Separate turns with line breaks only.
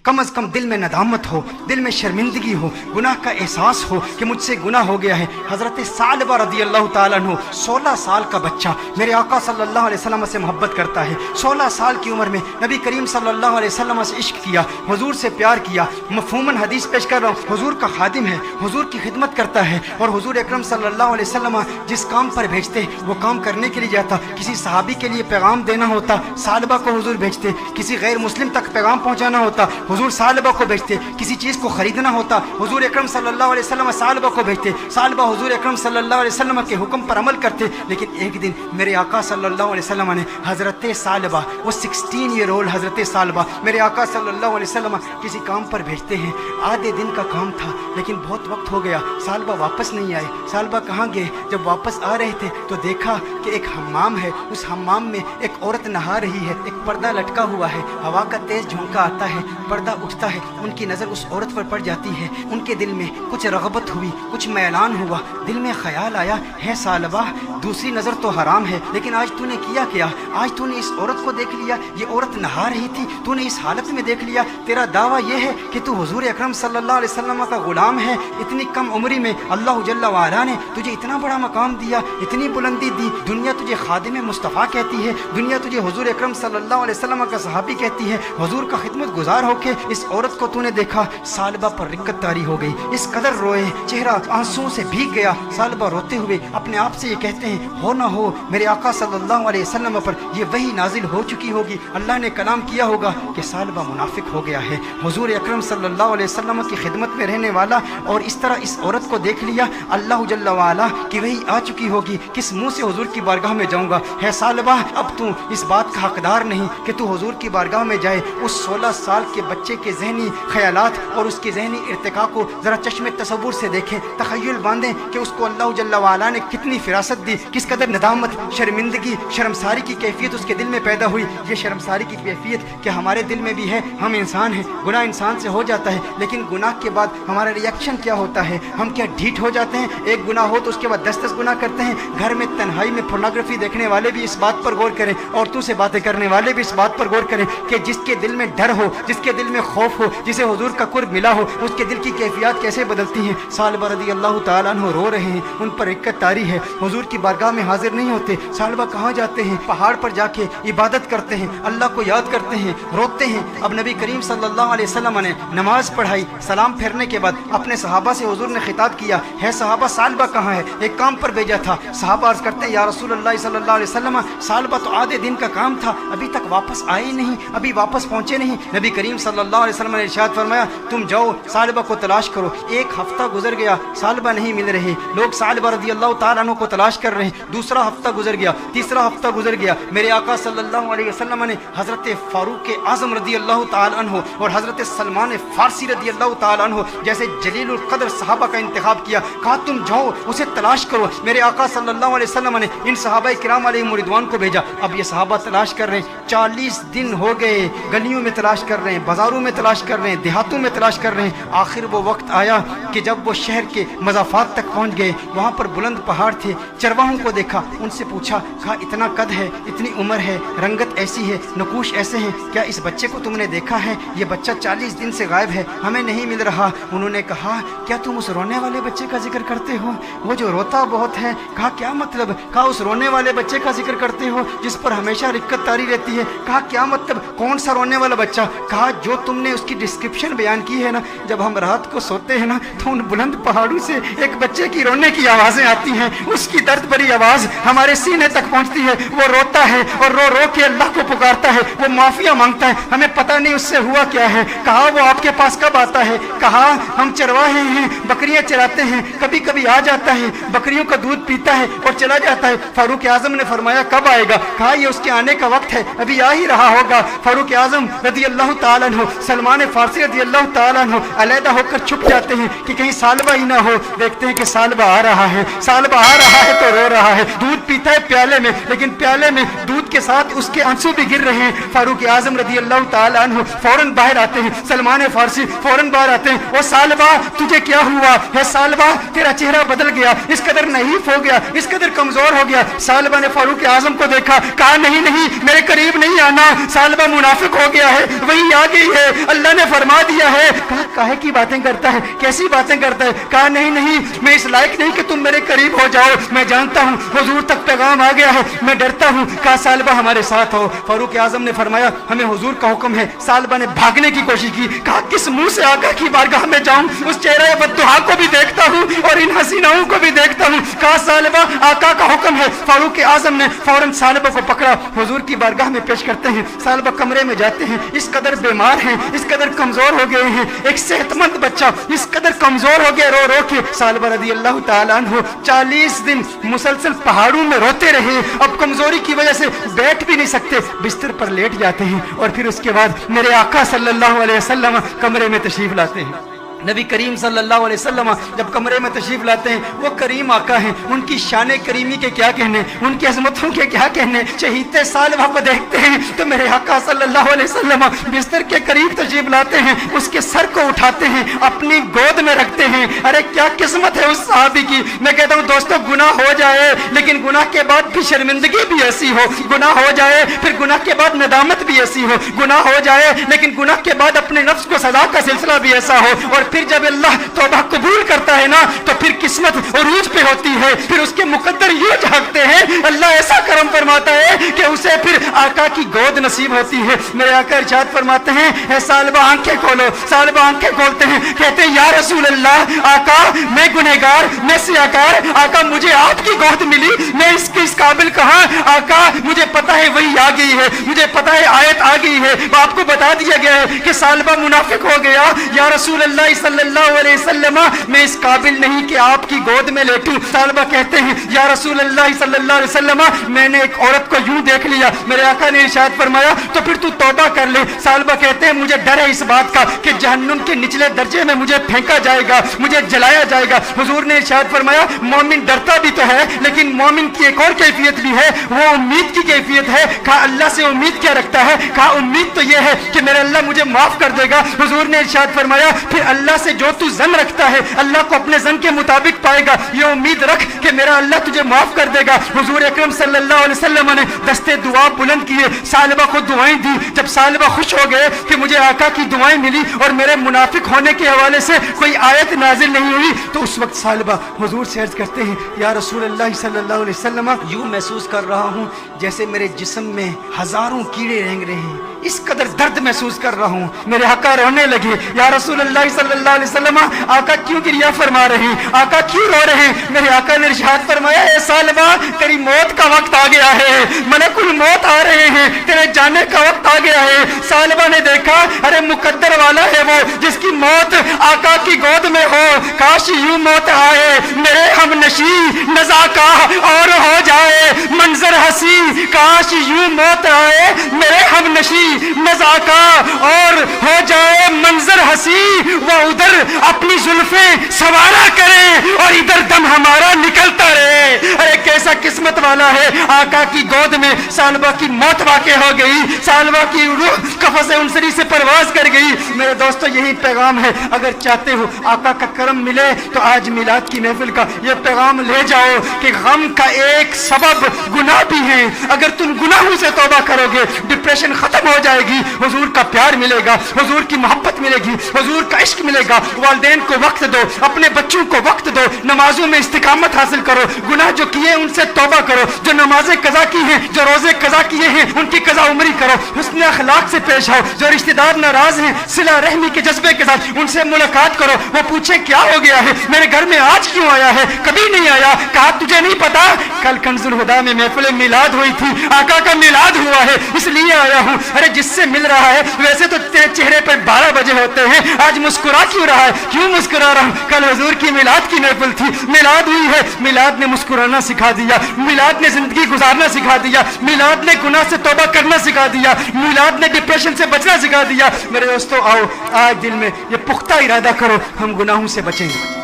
कम अज़ कम दिल में नदामत हो, दिल में शर्मिंदगी हो, गुनाह का एहसास हो कि मुझसे गुनाह हो गया है। हज़रत सालबा रज़ी अल्लाह ताला अन्हु 16 साल का बच्चा मेरे आका सल्लल्लाहु अलैहि वसल्लम से मोहब्बत करता है। 16 साल की उम्र में नबी करीम सल्लल्लाहु अलैहि वसल्लम से इश्क किया, हुजूर से प्यार किया। मफ़हूमन हदीस पेश कर रहा हूँ, हुजूर का खादिम है, हुजूर की खिदमत करता है और हुजूर अकरम सल्लल्लाहु अलैहि वसल्लम जिस काम पर भेजते वो काम करने के लिए जाता। किसी सहाबी के लिए पैगाम देना होता, सालबा को हुजूर भेजते। किसी गैर मुस्लिम तक पैगाम पहुंचाना होता, हुजूर सालबा को भेजते। किसी चीज़ को खरीदना होता, हुजूर अकरम सल्लल्लाहु अलैहि वसल्लम सालबा को भेजते। सालबा हुजूर अकरम सल्लल्लाहु अलैहि वसल्लम के हुक्म पर अमल करते। लेकिन एक दिन मेरे आका सल्लल्लाहु अलैहि वसल्लम ने हज़रत सालबा, वो 16 ईयर ओल्ड हज़रत सालबा मेरे आका सल्लल्लाहु अलैहि वसल्लम किसी काम पर भेजते हैं। आधे दिन का काम था लेकिन बहुत वक्त हो गया, सालबा वापस नहीं आए। सालबा कहाँ गए? जब वापस आ रहे थे तो देखा कि एक हम्माम है, उस हम्माम में एक औरत नहा रही है, एक पर्दा लटका हुआ है, हवा का तेज झोंका आता है, पर्दा उठता है, उनकी नज़र उस औरत पर पड़ जाती है। उनके दिल में कुछ रग़बत हुई, कुछ मैलान हुआ, दिल में ख्याल आया, है सालबा दूसरी नज़र तो हराम है, लेकिन आज तूने किया क्या? आज तूने इस औरत को देख लिया, ये औरत नहा रही थी, तूने इस हालत में देख लिया। तेरा दावा ये है कि तू हुजूर अकरम सल्लल्लाहु अलैहि वसल्लम का गुलाम है। इतनी कम उम्री में अल्लाह जल्ला वाला ने तुझे इतना बड़ा मकाम दिया, इतनी बुलंदी दी। दुनिया तुझे खादिम मुस्तफ़ा कहती है, दुनिया तुझे हुजूर अकरम सल्लल्लाहु अलैहि वसल्लम का सहाबी कहती है। हुजूर का खिदमत गुजार होके इस औरत को तूने देखा। सालबा पर रिक्कत तारी हो गई, इस कदर रोए, चेहरा आंसुओं से भीग गया। सालबा रोते हुए अपने आप से ये कहते हैं, हो ना हो मेरे आका सल्लल्लाहु अलैहि वसल्लम पर ये वही नाजिल हो चुकी होगी, अल्लाह ने कलाम किया होगा कि सालबा मुनाफिक हो गया है, हुजूर अकरम सल्लल्लाहु अलैहि वसल्लम की खिदमत में रहने वाला, और इस तरह इस औरत को देख लिया, अल्लाह जल्ला वाला की वही आ चुकी होगी, किस मुंह से हुजूर की बारगाह में जाऊंगा। है सालबा, अब तू इस बात का हकदार नहीं कि तू हुजूर की बारगाह में जाए। उस 16 साल के बच्चे के जहनी ख्यालात और उसके जहनी इर्तिका को जरा चश्मे तसव्वुर से देखें, तखय्युल बांधें कि उसको अल्लाह जल्ला वाला ने कितनी फिरासत दी, किस कदर नदामत, शर्मिंदगी, शर्मसारी की कैफियत उसके दिल में पैदा हुई। ये शर्मसारी की कैफियत कि हमारे दिल में भी है, हम इंसान हैं, गुनाह इंसान से हो जाता है, लेकिन गुनाह के बाद हमारा रिएक्शन क्या होता है? हम क्या ढीठ हो जाते हैं? एक गुनाह हो तो उसके बाद 10-10 गुनाह करते हैं। घर में तन्हाई में पोर्नोग्राफी देखने वाले भी इस बात पर गौर करें, औरतों से बातें करने वाले भी इस बात पर गौर करें कि जिसके दिल में डर हो, जिसके दिल में खौफ हो, जिसे हुजूर का कुर्ब मिला हो, उसके दिल की कैफियत कैसे बदलती हैं। सालबा रज़ी अल्लाह ताला अन्हु रो रहे हैं, उन पर रिक्कत तारी है, हुजूर की बारगाह में हाजिर नहीं होते। सालबा कहाँ जाते हैं? पहाड़ पर जाके इबादत करते हैं, अल्लाह को याद करते हैं, रोते हैं। अब नबी करीम सल्लल्लाहु अलैहि वसल्लम ने नमाज पढ़ाई, सलाम फेरने के बाद अपने सहाबा से हुजूर ने खिताब किया, है सहाबा सालबा कहाँ है? एक काम पर भेजा था। सहाबा अर्ज करते हैं, या रसूल अल्लाह सल्लल्लाहु अलैहि वसल्लम, सालबा तो आधे दिन का काम था, अभी तक वापस आए नहीं, अभी वापस पहुँचे नहीं। नबी करीम सल्लल्लाहु अलैहि वसल्लम ने इरशाद फरमाया, तुम जाओ सालबा को तलाश करो। एक हफ्ता गुजर गया, सालबा नहीं मिल रहे, लोग सालबा रज़ी अल्लाह ताला अन्हु को तलाश कर रहे हैं। दूसरा हफ्ता गुजर गया, तीसरा हफ्ता गुजर गया। मेरे आका सल्लल्लाहु अलैहि वसल्लम ने हज़रत फारूक आज़म रज़ी अल्लाह ताला अन्हु और हज़रत सलमान फारसी रज़ी अल्लाह ताला अन्हु जैसे जलीलुल क़द्र सहाबा का इंतखाब किया, कहा तुम जाओ उसे तलाश करो। मेरे आका सल्लल्लाहु अलैहि वसल्लम ने इन सहाबा किराम अलैहिम रिदवान को भेजा। अब ये सहाबा तलाश कर रहे हैं, 40 दिन हो गए, गलियों में तलाश कर रहे हैं, बाजारों में तलाश कर रहे हैं, देहातों में तलाश कर रहे हैं। आखिर वो वक्त आया कि जब वो शहर के मज़ाफ़ात तक पहुँच गए, वहाँ पर बुलंद पहाड़ थे। चरवाहों को देखा, उनसे पूछा, कहा इतना कद है, इतनी उम्र है, रंगत ऐसी है, नकूश ऐसे हैं, क्या इस बच्चे को तुमने देखा है? ये बच्चा 40 दिन से गायब है, हमें नहीं मिल रहा। उन्होंने कहा, क्या तुम उस रोने वाले बच्चे का जिक्र करते हो, वो जो रोता बहुत है? कहा क्या मतलब? कहा उस रोने वाले बच्चे का जिक्र करते हो जिस पर हमेशा रिक्कत तारी रहती है? कहा क्या मतलब, कौन सा रोने वाला बच्चा? कहा जो तुमने उसकी डिस्क्रिप्शन बयान की है ना, जब हम रात को सोते हैं ना तो उन बुलंद पहाड़ों से एक बच्चे की रोने की आवाज़ें आती हैं, उसकी दर्द भरी आवाज़ हमारे सीने तक पहुंचती है। वो रोता है और रो रो के अल्लाह को पुकारता है, वो माफिया मांगता है, हमें पता नहीं उससे हुआ क्या है। कहा वो आपके पास कब आता है? कहा हम चरवाहे हैं, बकरियां चराते हैं, कभी कभी आ जाता है, बकरियों का दूध पीता है और चला जाता है। फारूक आजम ने फरमाया कब आएगा? कहा ये उसके आने का वक्त है, अभी आ ही रहा होगा। फारूक आजम रज़ी अल्लाह ताला अन्हु, सलमान फारसी रज़ी अल्लाह ताला अन्हु अलहदा होकर छुप जाते हैं कि कहीं सालबा ही ना हो। देखते हैं कि सालबा आ रहा है, सालबा आ रहा है तो रो रहा है, दूध पीता है प्याले में, लेकिन प्याले में दूध के साथ उसके आंसू भी गिर रहे हैं। फारूक आजम रज़ी अल्लाह ताला अन्हु फौरन बाहर आते हैं, सलमान फारसी फौरन बाहर आते हैं, ओ सालबा तुझे क्या हुआ है? सालबा तेरा चेहरा बदल गया, इस कदर नहीफ हो गया, इस कदर कमजोर हो गया। सालबा ने फारूक आजम को देखा, कहा नहीं नहीं मेरे करीब नहीं आना, सालबा मुनाफिक हो गया है, वही आ गई है, अल्लाह ने फरमा दिया है। कहा काहे की बातें करता है, कैसी बातें करता है? कहा नहीं नहीं, मैं इस लायक नहीं कि तुम मेरे करीब हो जाओ, मैं जानता हूँ हुजूर तक पैगाम आ गया है, मैं डरता हूँ। कहा सालबा हमारे साथ हो। फारूक आजम ने फरमाया हमें हुजूर का हुक्म है। सालबा ने भागने की कोशिश की। कहा किस मुंह से आका की बारगाह में जाऊं, उस चेहरे बद्दुआ को भी देखता हूं और इन हसीनाओं को भी देखता हूं। कहा सालबा आका का हुक्म है। फारूक आजम ने फौरन सालबा को पकड़ा, हुजूर की बारगाह में पेश करते हैं। सालबा कमरे में जाते हैं, इस कदर बीमार हैं, इस कदर कमजोर हो गए हैं, एक सेहतमंद बच्चा इस कदर कमजोर हो गया रो रो के। सालबा रज़ी अल्लाह ताला अन्हु 40 दिन मुसलसल पहाड़ों में रोते रहे। अब कमजोरी की वजह से बैठ भी नहीं सकते, बिस्तर पर लेट जाते हैं और फिर उसके बाद मेरे आका सल्लल्लाहु अलैहि वसल्लम कमरे में तशरीफ लाते हैं। नबी करीम सल्लल्लाहु अलैहि वसल्लम जब कमरे में तशरीफ लाते हैं, वो करीम आका हैं, उनकी शान करीमी के क्या कहने, उनकी अजमतों के क्या कहने। शहीद सालबा को देखते हैं तो मेरे आका सल्लल्लाहु अलैहि वसल्लम बिस्तर के करीब तशरीफ लाते हैं, उसके सर को उठाते हैं, अपनी गोद में रखते हैं। अरे क्या किस्मत है उस सहाबी की। मैं कहता हूँ दोस्तों, गुनाह हो जाए लेकिन गुनाह के बाद फिर शर्मिंदगी भी ऐसी हो, गुनाह हो जाए फिर गुनाह के बाद नदामत भी ऐसी हो, गुनाह हो जाए लेकिन गुनाह के बाद अपने नफ्स को सजा का सिलसिला भी ऐसा हो, और फिर जब अल्लाह तौबा कबूल करता है ना तो फिर किस्मत उरूज पे होती है, फिर उसके मुकद्दर यूं झांकते हैं, अल्लाह ऐसा करम फरमाता है कि उसे फिर आका की गोद नसीब होती है। मेरे आका इरशाद फरमाते हैं ऐ सालबा आंखें खोलो। सालबा आंखें खोलते हैं, कहते हैं या रसूल अल्लाह, आका मैं गुनहगार, मैं सियाकार, आका मुझे आपकी गोद मिली, मैं इस काबिल कहां, आका मुझे पता है वही आ गई है, मुझे पता है आयत आ गई है, आपको बता दिया गया है कि सालबा मुनाफिक हो गया। या रसूल अल्लाह सल्लल्लाहु अलैहि वसल्लम, मैं इस काबिल नहीं कि आपकी गोद में लेटूं। सालबा कहते हैं या रसूल अल्लाह सल्लल्लाहु अलैहि वसल्लम, मैंने एक औरत को यूं देख लिया, मेरे आका ने इरशाद फरमाया तो फिर तू तौबा कर ले। सालबा कहते हैं मुझे डर है इस बात का कि जहन्नुम के निचले दर्जे में मुझे फेंका जाएगा, मुझे जलाया जाएगा। हुजूर ने इरशाद फरमाया मोमिन डरता भी तो है लेकिन मोमिन की एक और कैफियत भी है, वो उम्मीद की कैफियत है। कहा अल्लाह से उम्मीद क्या रखता है? कहा उम्मीद तो ये है कि मेरा अल्लाह मुझे माफ कर देगा। हुजूर ने इरशाद फरमाया फिर अल्लाह से जो तू जन रखता है अल्लाह को अपने जन के मुताबिक पाएगा, ये उम्मीद रख कि मेरा अल्लाह तुझे माफ कर देगा। हुजूर अकरम सल्लल्लाहु अलैहि वसल्लम ने दस्ते दुआ बुलंद किए, सालबा को दुआएं दी। जब सालबा खुश हो गए कि मुझे आका की दुआएं मिली और मेरे मुनाफिक होने के हवाले से कोई आयत नाजिल नहीं हुई, तो उस वक्त सालबा हुजूर से अर्ज करते हैं या रसूल अल्लाह सल्लल्लाहु अलैहि वसल्लम, यूं महसूस कर रहा हूँ जैसे मेरे जिस्म में हजारों कीड़े रेंग रहे हैं, इस कदर दर्द महसूस कर रहा हूँ। मेरे आका रोने लगे, या रसूल अल्लाह सल्लल्लाहु अलैहि वसल्लम, आका क्यों गिरिया फरमा रहे हैं, आका क्यों रो रहे हैं? मेरे आका ने इरशाद फरमाया ए सालबा, तेरी मौत का वक्त आ गया है, मलकुल मौत आ रहे हैं, तेरे जाने का वक्त आ गया है। सालबा ने देखा अरे मुकद्दर वाला है वो जिसकी मौत आका की गोद में हो, काश यूं मौत आए मेरे हम नशी नजाका और हो जाए मंजर हसी, काश यूं मौत आए मेरे हम नशी नजाका और हो जाए मंजर हसी, वो उधर अपनी जुल्फे सवारा करे और इधर दम हमारा निकलता रहे। अरे कैसा किस्मत वाला है, आका की गोद में सालबा की मौत वाक़ हो गई, सालबा की रूह कफ़स उनसरी से परवाज कर गई। मेरे दोस्तों यही पैगाम है, अगर चाहते हो आका का करम मिले तो आज मिलाद की महफिल का ये पैगाम ले जाओ कि गम का एक सबब गुनाह भी है, अगर तुम गुनाहों से तौबा करोगे डिप्रेशन खत्म हो जाएगी, हुजूर का प्यार मिलेगा, हुजूर की मोहब्बत मिलेगी, हुजूर का इश्क मिलेगा। वालिदैन को वक्त दो, अपने बच्चों को वक्त दो, नमाजों में इस्तिकामत हासिल करो, गुनाह जो किए उनसे तौबा करो, जो नमाजें कज़ा की हैं, जो रोजे कज़ा किए हैं उनकी कज़ा उमरी करो, हुस्न अखलाक से पेश आओ, जो रिश्तेदार नाराज हैं सिला रहमी के जज्बे के साथ उनसे मुलाकात करो, वो पूछे क्या हो गया है, मेरे घर में आज क्यों आया है, कभी नहीं आया। कहा तुझे नहीं पता कल कंजुल हुदा में महफिल मिलाद हुई थी, आका का मिलाद हुआ है इसलिए आया हूँ। अरे जिससे मिल रहा है वैसे तो तेरे चेहरे पर 12 बजे होते हैं, आज मुस्कुरा क्यों रहा है? क्यों मुस्कुरा रहा हूँ? कल हुजूर की मिलाद की महफिल थी, मिलाद हुई है, मिलाद ने मुस्कुराना सिखा दिया, मिलाद ने जिंदगी गुजारना सिखा दिया, मिलाद ने गुनाह से तौबा करना सिखा दिया, मिलाद ने डिप्रेशन से बचना सिखा दिया। मेरे दोस्तों आओ आज दिल में ये पुख्ता इरादा करो, हम गुनाहों से बचेंगे।